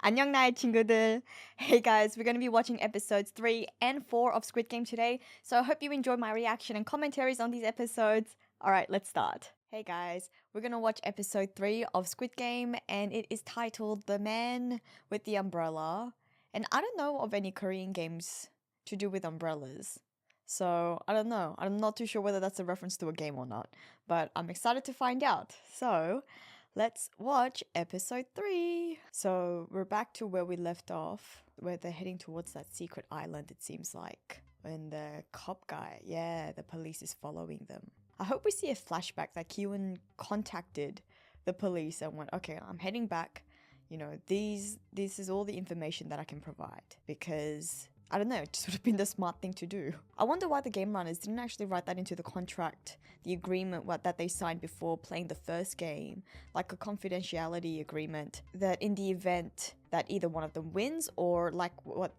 안녕 나의 친구들. Hey guys, we're going to be watching episodes 3 and 4 of Squid Game today. So I hope you enjoy my reaction and commentaries on these episodes. Alright, let's start. Hey guys, we're going to watch episode 3 of Squid Game and it is titled The Man with the Umbrella. And I don't know of any Korean games to do with umbrellas. So I don't know. I'm not too sure whether that's a reference to a game or not. But I'm excited to find out. So let's watch episode 3. So we're back to where we left off, where they're heading towards that secret island, it seems like. And the cop guy, the police is following them. I hope we see a flashback that Kyun contacted the police and went, okay, I'm heading back. You know, this is all the information that I can provide. Because, I don't know, it just would have been the smart thing to do. I wonder why the game runners didn't actually write that into the contract, the agreement that they signed before playing the first game, like a confidentiality agreement, that in the event that either one of them wins, or like what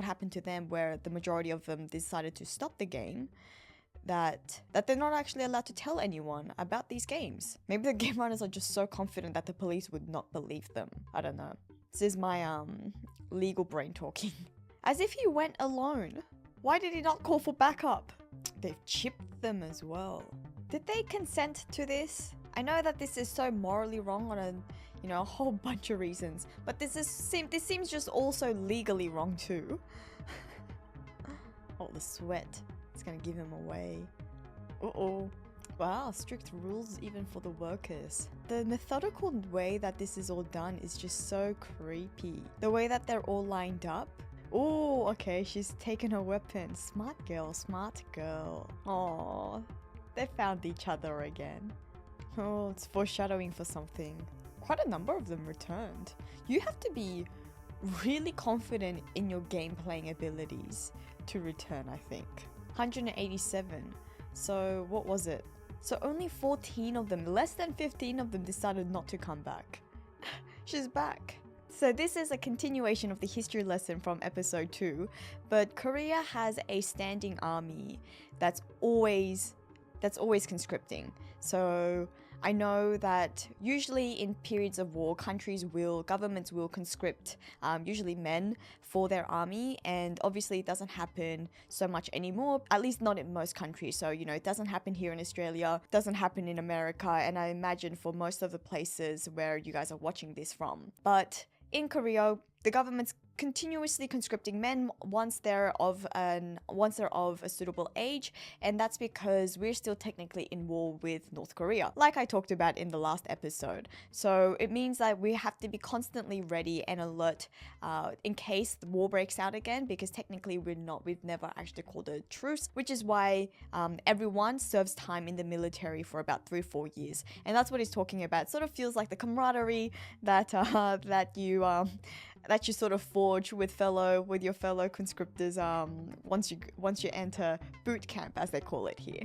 happened to them where the majority of them decided to stop the game, that they're not actually allowed to tell anyone about these games. Maybe the game runners are just so confident that the police would not believe them. I don't know. This is my legal brain talking. As if he went alone. Why did he not call for backup? They've chipped them as well. Did they consent to this? I know that this is so morally wrong on a whole bunch of reasons, but this seems just also legally wrong too. Oh, the sweat. It's gonna give him away. Uh-oh. Wow, strict rules even for the workers. The methodical way that this is all done is just so creepy. The way that they're all lined up. Oh, okay, she's taken her weapon. Smart girl, smart girl. Aww, they found each other again. Oh, it's foreshadowing for something. Quite a number of them returned. You have to be really confident in your game playing abilities to return, I think. 187. So what was it? So only 14 of them, less than 15 of them decided not to come back. She's back. So this is a continuation of the history lesson from episode 2, but Korea has a standing army that's always conscripting. So I know that usually in periods of war, governments will conscript usually men for their army, and obviously it doesn't happen so much anymore, at least not in most countries. So, it doesn't happen here in Australia, doesn't happen in America, and I imagine for most of the places where you guys are watching this from. But in Korea, the government's continuously conscripting men once they're of a suitable age, and that's because we're still technically in war with North Korea, like I talked about in the last episode. So it means that we have to be constantly ready and alert in case the war breaks out again, because technically we've never actually called a truce, which is why everyone serves time in the military for about 3-4 years, and that's what he's talking about. It sort of feels like the camaraderie that you sort of forge with your fellow conscriptors once you enter boot camp, as they call it here.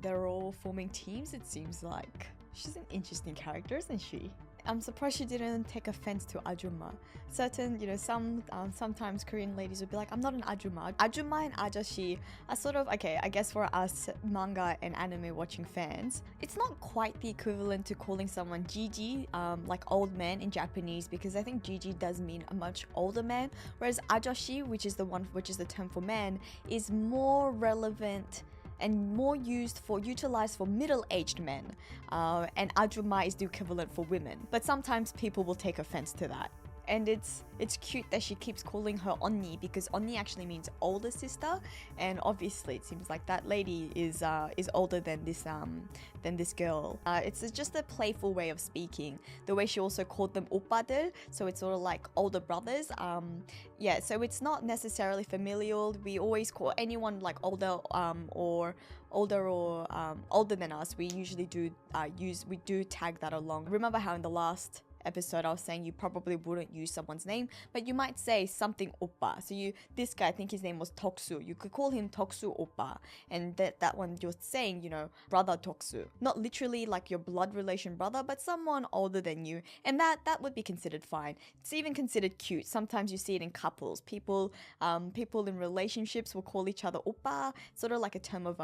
They're all forming teams, it seems like. She's an interesting character, isn't she? I'm surprised she didn't take offense to ajumma. Sometimes Korean ladies would be like, I'm not an ajumma. Ajumma and ajashi are sort of, okay, I guess for us manga and anime watching fans, it's not quite the equivalent to calling someone jiji, like old man in Japanese, because I think jiji does mean a much older man, whereas ajashi, which is the term for man, is more relevant and more utilized for middle-aged men, and ajumma is the equivalent for women. But sometimes people will take offense to that. And it's cute that she keeps calling her onni, because onni actually means older sister, and obviously it seems like that lady is older than this girl. It's just a playful way of speaking. The way she also called them oppa들, so it's sort of like older brothers. So it's not necessarily familial. We always call anyone like older than us. We usually do tag that along. Remember how in the last episode I was saying you probably wouldn't use someone's name, but you might say something oppa. So this guy, I think his name was Toksu, you could call him Toksu oppa, and that one you're saying, brother Toksu, not literally like your blood relation brother, but someone older than you, and that would be considered fine. It's even considered cute. Sometimes you see it in couples. People in relationships will call each other oppa, sort of like a term of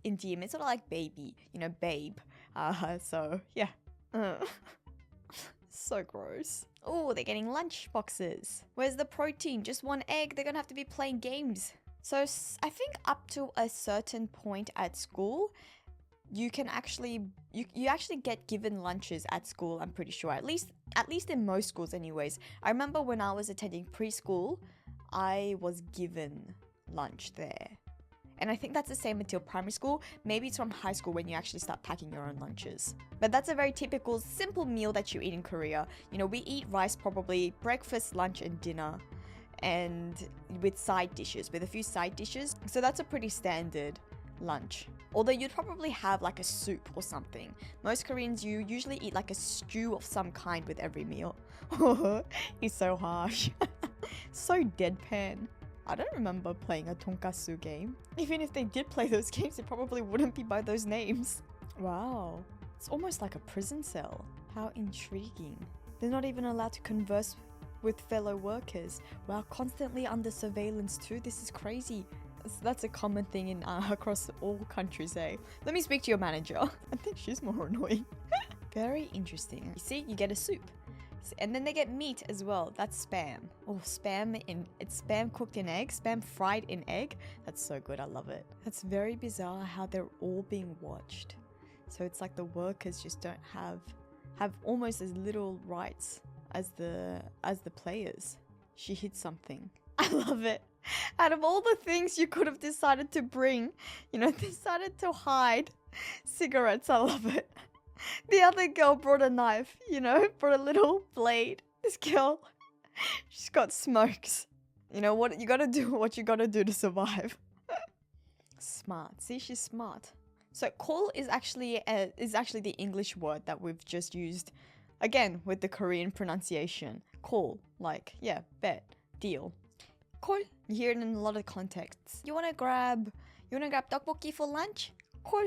endearment, sort of like baby, babe. So yeah. So gross. Oh, they're getting lunch boxes. Where's the protein? Just one egg. They're gonna have to be playing games. So I think up to a certain point at school, you can actually you actually get given lunches at school. I'm pretty sure, at least in most schools anyways. I remember when I was attending preschool, I was given lunch there. And I think that's the same until primary school. Maybe it's from high school when you actually start packing your own lunches. But that's a very typical, simple meal that you eat in Korea. You know, we eat rice probably breakfast, lunch, and dinner. And with side dishes, with a few side dishes. So that's a pretty standard lunch. Although you'd probably have like a soup or something. Most Koreans, you usually eat like a stew of some kind with every meal. He's so harsh. So deadpan. I don't remember playing a tonkatsu game. Even if they did play those games, it probably wouldn't be by those names. Wow. It's almost like a prison cell. How intriguing. They're not even allowed to converse with fellow workers. Wow, constantly under surveillance too. This is crazy. That's a common thing in across all countries, eh? Let me speak to your manager. I think she's more annoying. Very interesting. You see, you get a soup. And then they get meat as well. That's spam. Oh, it's spam cooked in egg, spam fried in egg. That's so good. I love it. That's very bizarre how they're all being watched. So it's like the workers just don't have almost as little rights as the players. She hid something. I love it. Out of all the things you could have decided to bring, you know, decided to hide cigarettes. I love it. The other girl brought a knife, you know, brought a little blade. This girl, she's got smokes. You know what? You gotta do what you gotta do to survive. Smart. See, she's smart. So call is actually the English word that we've just used, again with the Korean pronunciation. Call, like yeah, bet, deal. Call. You hear it in a lot of contexts. You wanna grab tteokbokki for lunch? Call.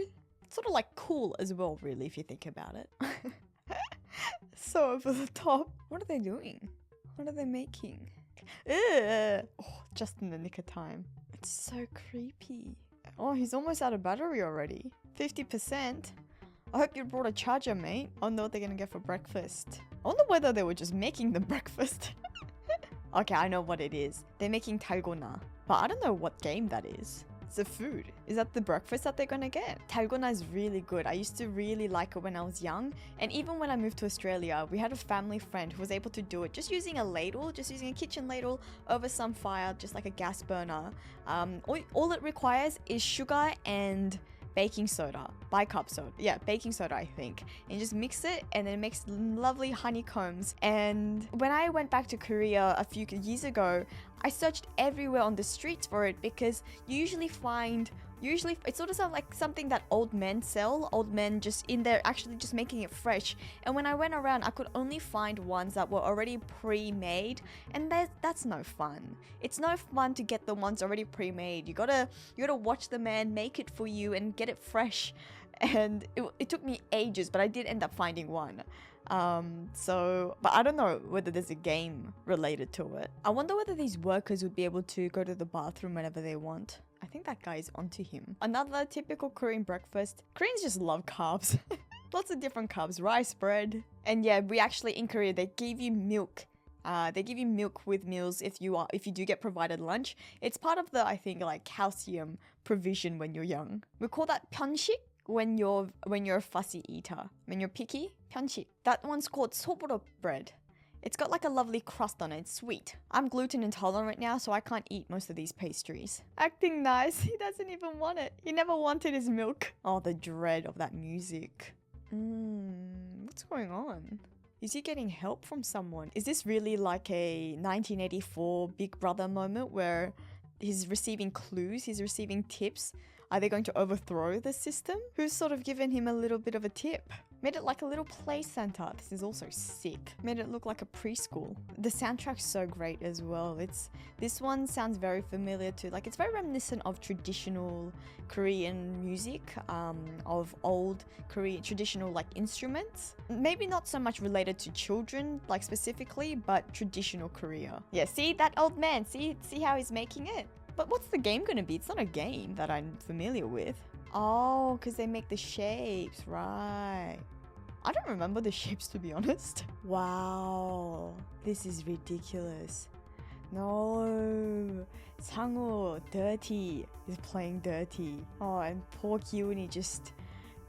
Sort of like cool as well, really, if you think about it. So over the top. What are they doing? What are they making? Ugh. Oh, just in the nick of time. It's so creepy. Oh, he's almost out of battery already. 50%. I hope you brought a charger, mate. I don't know what they're gonna get for breakfast. I wonder whether they were just making them breakfast. Okay, I know what it is. They're making Dalgona. But I don't know what game that is. It's a food. Is that the breakfast that they're gonna get? Dalgona is really good. I used to really like it when I was young. And even when I moved to Australia, we had a family friend who was able to do it just using a ladle, just using a kitchen ladle over some fire, just like a gas burner. All it requires is sugar and baking soda, bicarb soda. Yeah, baking soda, I think. And just mix it and then it makes lovely honeycombs. And when I went back to Korea a few years ago, I searched everywhere on the streets for it because you usually it sort of sounds like something that old men sell. Old men just in there actually just making it fresh. And when I went around, I could only find ones that were already pre-made, and that's no fun. It's no fun to get the ones already pre-made. You gotta watch the man make it for you and get it fresh. And it took me ages, but I did end up finding one. But I don't know whether there's a game related to it. I wonder whether these workers would be able to go to the bathroom whenever they want. I think that guy is onto him. Another typical Korean breakfast. Koreans just love carbs. Lots of different carbs, rice, bread. And yeah, we actually in Korea, they give you milk. They give you milk with meals if you do get provided lunch. It's part of the, I think, like calcium provision when you're young. We call that pyeonshik when you're a fussy eater. When you're picky, pyeonshik. That one's called soboro bread. It's got like a lovely crust on it. It's sweet. I'm gluten intolerant right now, so I can't eat most of these pastries. Acting nice. He doesn't even want it. He never wanted his milk. Oh, the dread of that music. What's going on? Is he getting help from someone? Is this really like a 1984 Big Brother moment where he's receiving clues, he's receiving tips? Are they going to overthrow the system? Who's sort of given him a little bit of a tip? Made it like a little play center. This is also sick. Made it look like a preschool. The soundtrack's so great as well. This one sounds very familiar to, like, it's very reminiscent of traditional Korean music, of old Korean traditional like instruments. Maybe not so much related to children, like specifically, but traditional Korea. Yeah, see that old man? See how he's making it? But what's the game gonna be? It's not a game that I'm familiar with. Oh, because they make the shapes, right. I don't remember the shapes, to be honest. Wow, this is ridiculous. No, Sangwoo, dirty, is playing dirty. Oh, and poor Kyuni just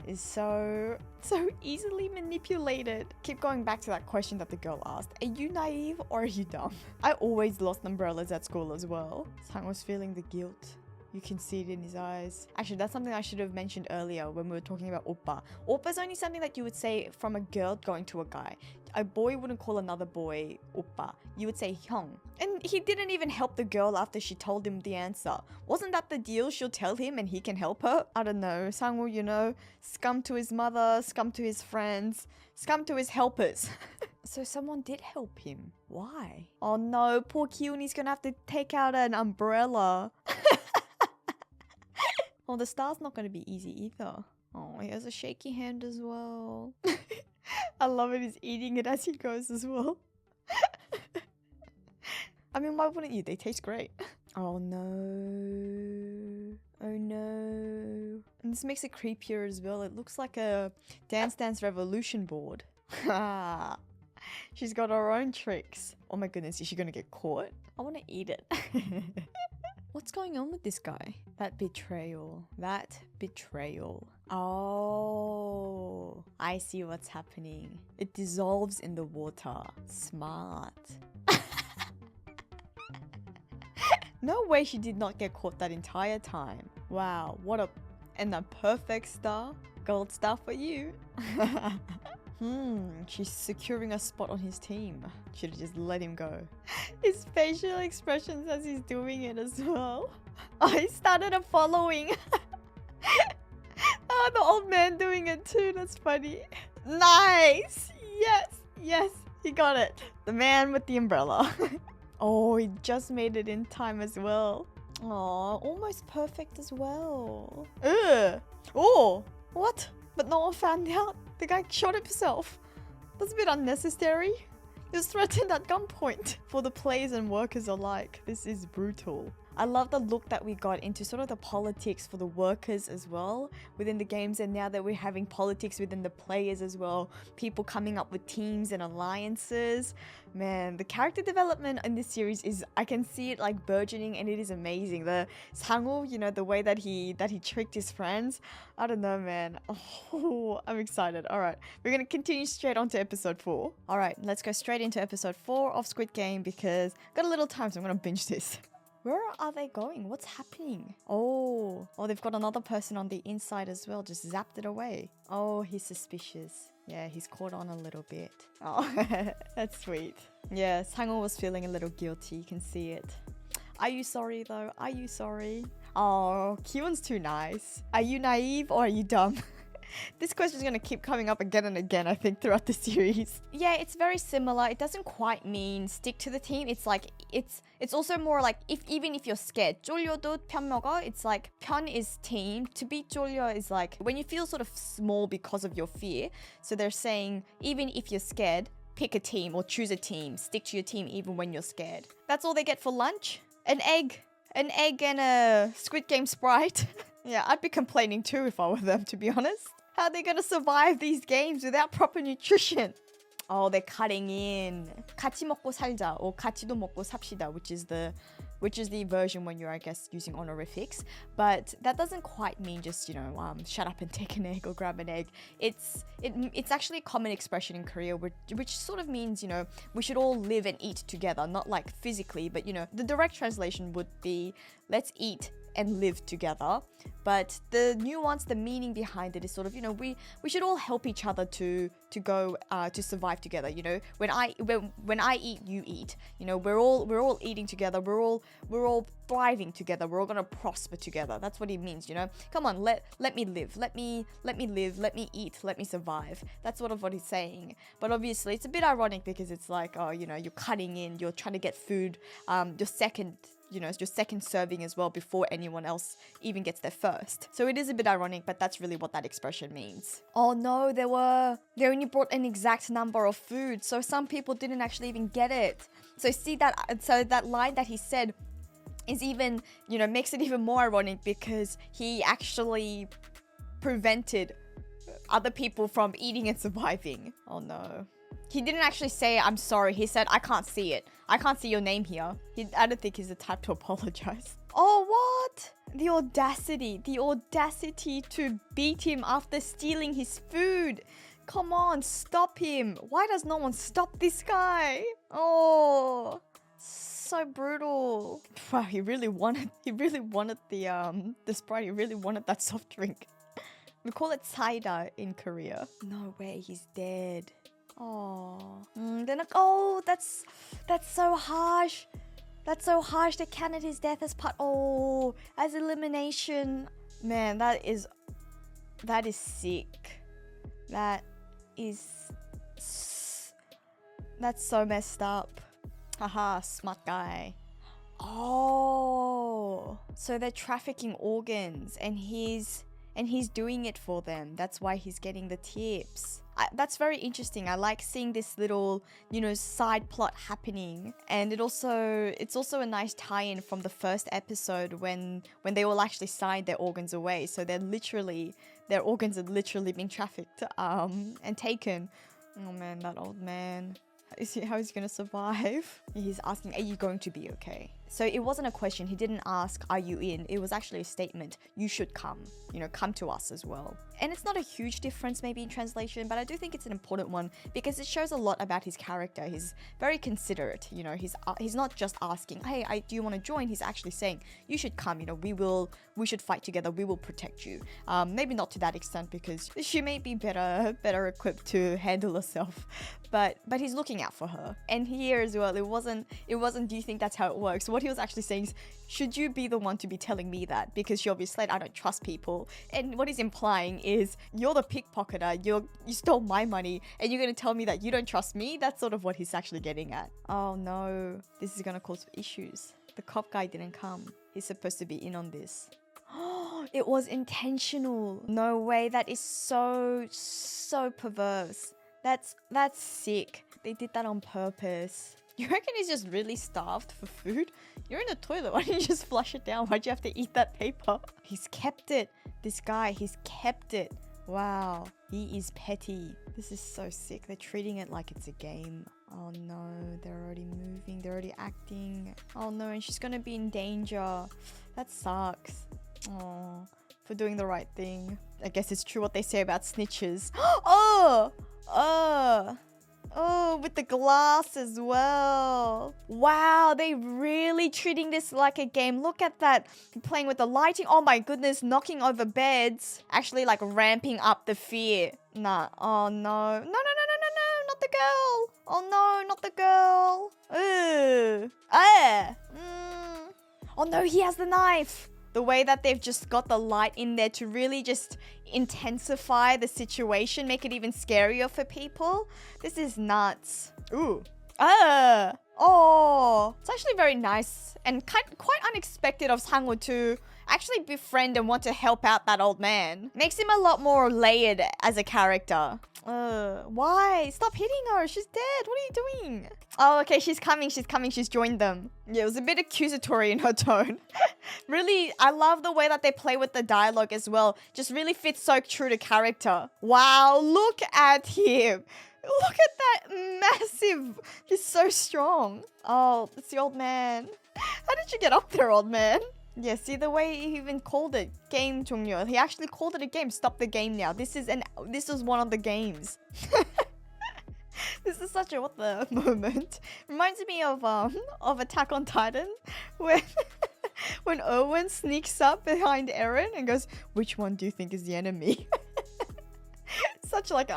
is so easily manipulated. Keep going back to that question that the girl asked. Are you naive or are you dumb? I always lost umbrellas at school as well. Sangwoo's feeling the guilt. You can see it in his eyes. Actually, that's something I should have mentioned earlier when we were talking about oppa. Oppa is only something that you would say from a girl going to a guy. A boy wouldn't call another boy oppa. You would say hyung. And he didn't even help the girl after she told him the answer. Wasn't that the deal? She'll tell him and he can help her? I don't know. Sangwoo, you know, scum to his mother, scum to his friends, scum to his helpers. So someone did help him. Why? Oh no, poor Kyuni's gonna have to take out an umbrella. Well, the star's not going to be easy either. Oh, he has a shaky hand as well. I love it. He's eating it as he goes as well. I mean, why wouldn't you? They taste great. Oh no. Oh no. And this makes it creepier as well. It looks like a Dance Dance Revolution board. She's got her own tricks. Oh my goodness, is she going to get caught? I want to eat it. What's going on with this guy? That betrayal. That betrayal. Oh, I see what's happening. It dissolves in the water. Smart. No way she did not get caught that entire time. Wow, what a... And a perfect star. Gold star for you. She's securing a spot on his team. Should have just let him go. His facial expressions as he's doing it as well. Oh, he started a following. Oh, the old man doing it too. That's funny. Nice. Yes. Yes. He got it. The man with the umbrella. Oh, he just made it in time as well. Oh, almost perfect as well. Ugh. Oh, what? But no one found out. The guy shot himself. That's a bit unnecessary. He was threatened at gunpoint. For the players and workers alike, this is brutal. I love the look that we got into sort of the politics for the workers as well within the games, and now that we're having politics within the players as well. People coming up with teams and alliances. Man, the character development in this series is, I can see it like burgeoning, and it is amazing. The Sangwoo, you know, the way that he tricked his friends. I don't know, man. Oh, I'm excited. All right, we're gonna continue straight on to episode 4. All right, let's go straight into episode 4 of Squid Game because I've got a little time, so I'm gonna binge this. Where are they going? What's happening? Oh, they've got another person on the inside as well. Just zapped it away. Oh, he's suspicious. Yeah, he's caught on a little bit. Oh, that's sweet. Yeah, Sangwoo was feeling a little guilty. You can see it. Are you sorry though? Are you sorry? Oh, Kyun's too nice. Are you naive or are you dumb? This question is going to keep coming up again and again, I think, throughout the series. Yeah, it's very similar. It doesn't quite mean stick to the team. It's like, it's also more like, even if you're scared, 쫄려도 편 먹어, it's like, 편 is team. To be 쫄려 is like, when you feel sort of small because of your fear. So they're saying, even if you're scared, pick a team or choose a team. Stick to your team even when you're scared. That's all they get for lunch? An egg. An egg and a Squid Game Sprite. Yeah, I'd be complaining too if I were them, to be honest. How are they gonna survive these games without proper nutrition? Oh, they're cutting in. 같이 먹고 살자 or 같이도 먹고 삽시다, which is the version when you're, I guess, using honorifics. But that doesn't quite mean just, you know, shut up and take an egg or grab an egg. It's actually a common expression in Korea, which sort of means, you know, we should all live and eat together, not like physically, but, you know, the direct translation would be let's eat and live together. But the nuance, the meaning behind it is sort of, you know, we should all help each other to go to survive together. You know, when I eat, you eat. You know, we're all eating together. We're all thriving together. We're all gonna prosper together. That's what it means. You know, come on, let me live. Let me live. Let me eat. Let me survive. That's sort of what he's saying. But obviously, it's a bit ironic because it's like, oh, you know, you're cutting in. You're trying to get food. Your second serving as well before anyone else even gets their first. So it is a bit ironic, but that's really what that expression means. Oh no, they only brought an exact number of food, so some people didn't actually even get it. So that line that he said is even, you know, makes it even more ironic because he actually prevented other people from eating and surviving. Oh no. He didn't actually say, I'm sorry. He said, I can't see it. I can't see your name here. I don't think he's the type to apologize. Oh, what? The audacity to beat him after stealing his food. Come on, stop him. Why does no one stop this guy? Oh, so brutal. Wow, he really wanted the Sprite. He really wanted that soft drink. We call it cider in Korea. No way, he's dead. Oh, that's so harsh. That's so harsh. They counted his death as as elimination. Man, that is sick. That's so messed up. Haha, smart guy. Oh, so they're trafficking organs and he's doing it for them. That's why he's getting the tips. That's very interesting. I like seeing this little, side plot happening. And it's also a nice tie-in from the first episode when they all actually signed their organs away. So their organs are literally being trafficked and taken. Oh man, that old man. How is he gonna survive? He's asking, are you going to be okay? So it wasn't a question. He didn't ask, are you in? It was actually a statement. You should come. Come to us as well. And it's not a huge difference maybe in translation, but I do think it's an important one because it shows a lot about his character. He's very considerate. He's not just asking, hey, do you want to join? He's actually saying, you should come. We should fight together. We will protect you. Maybe not to that extent because she may be better equipped to handle herself. But he's looking out for her. And here as well, it wasn't, do you think that's how it works? What he was actually saying is, should you be the one to be telling me that? Because you're obviously like, I don't trust people. And what he's implying is, you're the pickpocketer, you stole my money, and you're going to tell me that you don't trust me? That's sort of what he's actually getting at. Oh no, this is going to cause issues. The cop guy didn't come. He's supposed to be in on this. It was intentional. No way, that is so perverse. That's sick. They did that on purpose. You reckon he's just really starved for food? You're in the toilet. Why didn't you just flush it down? Why'd you have to eat that paper? He's kept it. This guy, he's kept it. Wow. He is petty. This is so sick. They're treating it like it's a game. Oh no. They're already moving. They're already acting. Oh no. And she's gonna be in danger. That sucks. Oh. For doing the right thing. I guess it's true what they say about snitches. Oh, with the glass as well. Wow, they really treating this like a game. Look at that. Playing with the lighting. Oh my goodness, knocking over beds. Actually like ramping up the fear. Nah. Oh no. No. Not the girl. Oh no, not the girl. Ugh. Oh no, he has the knife. The way that they've just got the light in there to really just intensify the situation, make it even scarier for people. This is nuts. Ooh. Oh. It's actually very nice and quite unexpected of Sang-woo to actually befriend and want to help out that old man. Makes him a lot more layered as a character. Why? Stop hitting her. She's dead. What are you doing? Oh, okay. She's coming. She's joined them. Yeah, it was a bit accusatory in her tone. Really, I love the way that they play with the dialogue as well. Just really fits so true to character. Wow, look at him. Look at that massive. He's so strong. Oh, it's the old man. How did you get up there, old man? Yeah, see the way he even called it game 종료. He actually called it a game. Stop the game now. This is one of the games. This is such a what the moment. Reminds me of Attack on Titan when when Owen sneaks up behind Eren and goes, "Which one do you think is the enemy?" Such like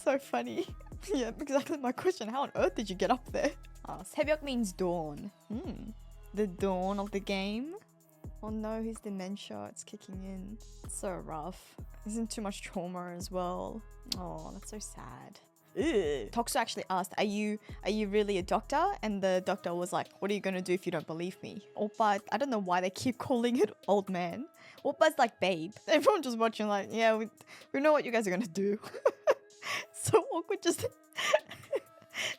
so funny. Yeah, exactly my question. How on earth did you get up there? 새벽 means dawn. The dawn of the game. Oh no, his dementia, it's kicking in. It's so rough. Isn't too much trauma as well. Oh, that's so sad. Toksu actually asked, are you really a doctor? And the doctor was like, what are you gonna do if you don't believe me? Oppa, I don't know why they keep calling it old man. Oppa's like babe. Everyone just watching like, yeah, we know what you guys are gonna do. So awkward, just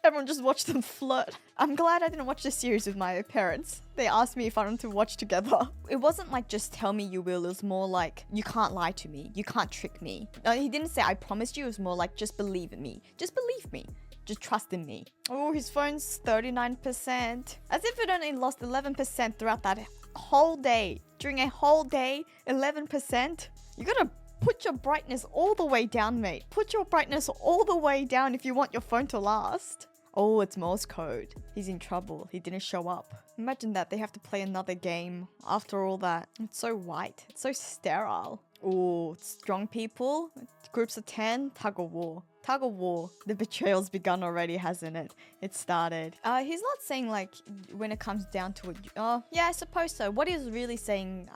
Everyone just watched them flirt. I'm glad I didn't watch this series with my parents. They asked me if I wanted to watch together. It wasn't like just tell me you will. It was more like you can't lie to me. You can't trick me. No, he didn't say I promised you. It was more like just believe in me. Just believe me. Just trust in me. Oh, his phone's 39%. As if it only lost 11% throughout that whole day. During a whole day, 11%. You gotta put your brightness all the way down, mate. Put your brightness all the way down if you want your phone to last. Oh, it's Morse code. He's in trouble. He didn't show up. Imagine that. They have to play another game after all that. It's so white. It's so sterile. Oh, strong people. Groups of 10. Tug of war. Tug of war. The betrayal's begun already, hasn't it? It started. He's not saying like when it comes down to it. Oh, yeah, I suppose so. What he's really saying,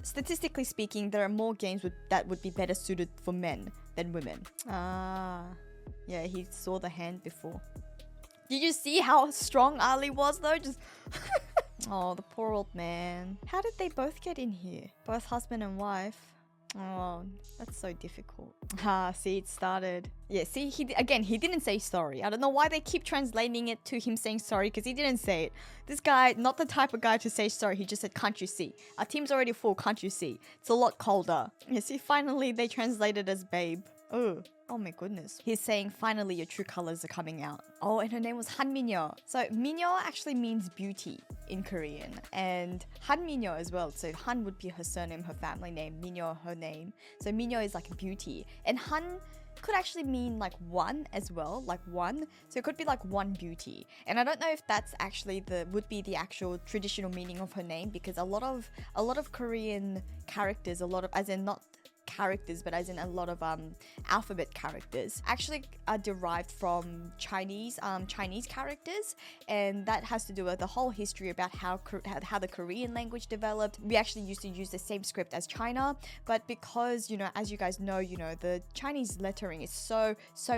statistically speaking, there are more games that would be better suited for men than women. Yeah, he saw the hand before. Did you see how strong Ali was though? Just oh, the poor old man. How did they both get in here? Both husband and wife. Oh, that's so difficult. See, it started. Yeah, see, he didn't say sorry. I don't know why they keep translating it to him saying sorry, because he didn't say it. This guy, not the type of guy to say sorry. He just said, can't you see? Our team's already full, can't you see? It's a lot colder. Yeah, see, finally they translated as babe. Oh my goodness. He's saying finally your true colors are coming out. Oh, and her name was Han Minyo. So Minyo actually means beauty in Korean, and Han Minyo as well. So Han would be her surname, her family name, Minyo her name. So Minyo is like beauty, and Han could actually mean like one as well, like one. So it could be like one beauty. And I don't know if that's actually would be the actual traditional meaning of her name, because a lot of Korean characters, as in not characters, but as in a lot of alphabet characters actually are derived from Chinese characters, and that has to do with the whole history about how the Korean language developed. We actually used to use the same script as China, but because, you know, as you guys know, you know, the Chinese lettering is so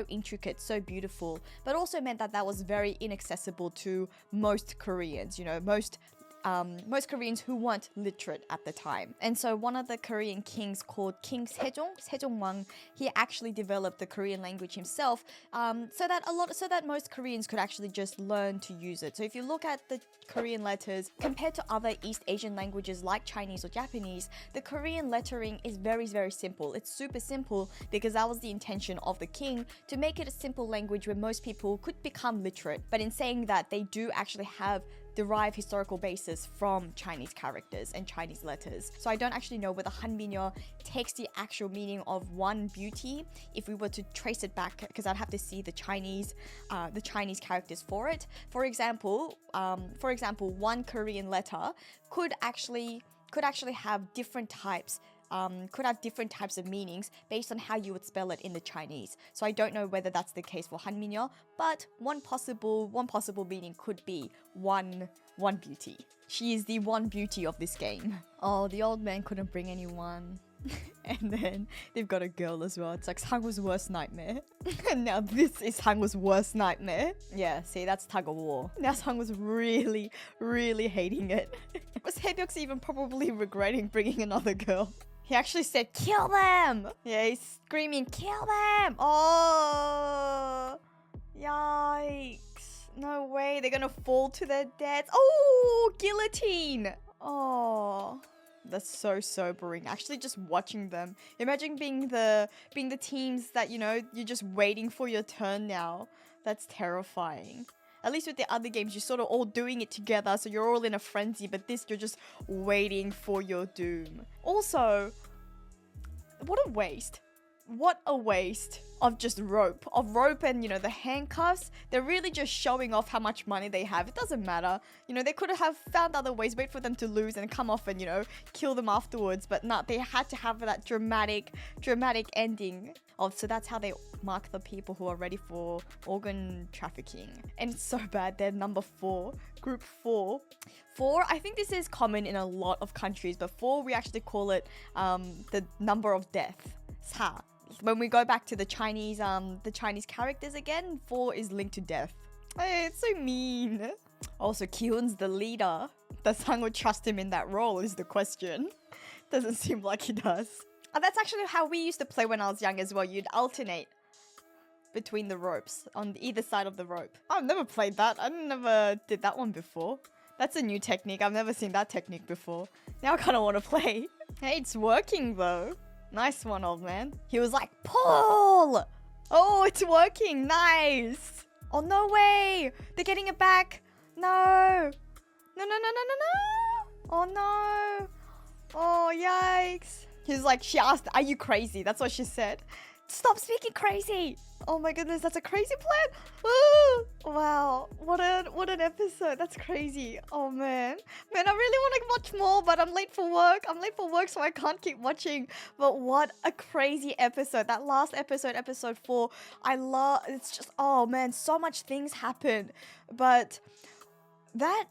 intricate, so beautiful, but also meant that was very inaccessible to most Koreans, you know, most Koreans who weren't literate at the time. And so one of the Korean kings called King Sejong, he actually developed the Korean language himself, so that most Koreans could actually just learn to use it. So if you look at the Korean letters compared to other East Asian languages like Chinese or Japanese, the Korean lettering is very simple. It's super simple because that was the intention of the king, to make it a simple language where most people could become literate. But in saying that, they do actually have derive historical basis from Chinese characters and Chinese letters. So I don't actually know whether 한미녀 takes the actual meaning of one beauty if we were to trace it back, because I'd have to see the Chinese characters for it. For example, one Korean letter could actually have different types. Could have different types of meanings based on how you would spell it in the Chinese. So I don't know whether that's the case for 한미녀, but one possible meaning could be one beauty. She is the one beauty of this game. Oh, the old man couldn't bring anyone. And then they've got a girl as well. It's like Sangwoo's worst nightmare. And now this is Sangwoo's worst nightmare. Yeah, see, that's tug of war. Now Sangwoo's really hating it. Was Haebyuk's even probably regretting bringing another girl? He actually said, kill them! Yeah, he's screaming, kill them! Oh! Yikes. No way, they're gonna fall to their deaths. Oh, guillotine! Oh, that's so sobering. Actually, just watching them. Imagine being the teams that, you know, you're just waiting for your turn now. That's terrifying. At least with the other games, you're sort of all doing it together, so you're all in a frenzy, but this, you're just waiting for your doom. Also, what a waste. What a waste of just rope. And, you know, the handcuffs. They're really just showing off how much money they have. It doesn't matter. You know, they could have found other ways, wait for them to lose and come off and, you know, kill them afterwards. But no, they had to have that dramatic ending. Oh, so that's how they mark the people who are ready for organ trafficking. And it's so bad. They're number 4. Group 4. 4, I think this is common in a lot of countries, but 4, we actually call it the number of death. Sa. When we go back to the Chinese characters again, 4 is linked to death. Hey, it's so mean. Also, Kyun's the leader. Does Sangwoo trust him in that role is the question. Doesn't seem like he does. Oh, that's actually how we used to play when I was young as well. You'd alternate. between the ropes on either side of the rope. I've never played that. I never did that one before. That's a new technique. I've never seen that technique before. Now I kind of want to play. Hey, it's working though. Nice one, old man. He was like, pull! Oh, it's working. Nice. Oh, no way. They're getting it back. No. No, no, no, no, no, no. Oh, no. Oh, yikes. He was like, she asked, are you crazy? That's what she said. Stop speaking crazy. Oh my goodness, that's a crazy plan. Ooh, wow, what an episode. That's crazy. Oh man, I really want to watch more, but I'm late for work, so I can't keep watching. But what a crazy episode. That last episode, episode 4, it's just, oh man, so much things happen. But that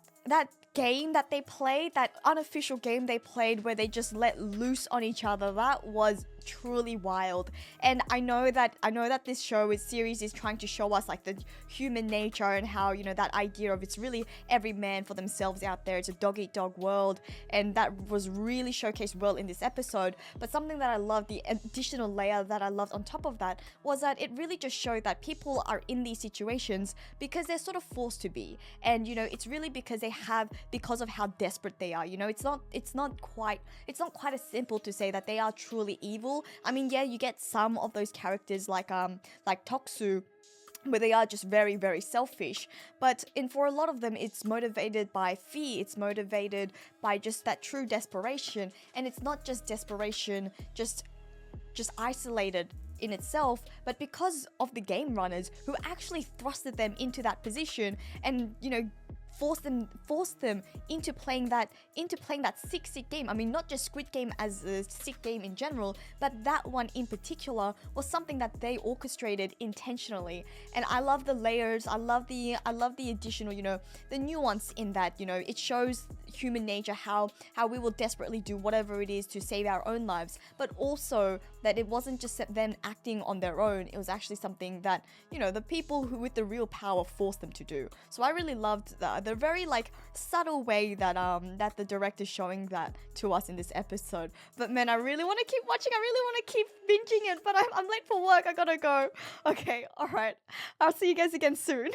game that they played, that unofficial game they played where they just let loose on each other, that was truly wild. And I know that this series is trying to show us like the human nature and how, you know, that idea of it's really every man for themselves out there. It's a dog eat dog world, and that was really showcased well in this episode. But something that I loved, the additional layer that I loved on top of that, was that it really just showed that people are in these situations because they're sort of forced to be. And you know, it's really because of how desperate they are. You know, it's not quite as simple to say that they are truly evil. I mean, yeah, you get some of those characters like Toksu, where they are just very, very selfish. But for a lot of them, it's motivated by fear. It's motivated by just that true desperation. And it's not just desperation, just isolated in itself, but because of the game runners who actually thrusted them into that position and, you know, forced them into playing that sick game. I mean, not just Squid Game as a sick game in general, but that one in particular was something that they orchestrated intentionally. And I love the layers. I love the additional, you know, the nuance in that. You know, it shows human nature, how we will desperately do whatever it is to save our own lives, but also that it wasn't just them acting on their own. It was actually something that, you know, the people who with the real power forced them to do. So I really loved the very like subtle way that that the director's showing that to us in this episode. But man, I really want to keep watching. I really want to keep binging it, but I'm late for work. I gotta go. Okay, all right. I'll see you guys again soon.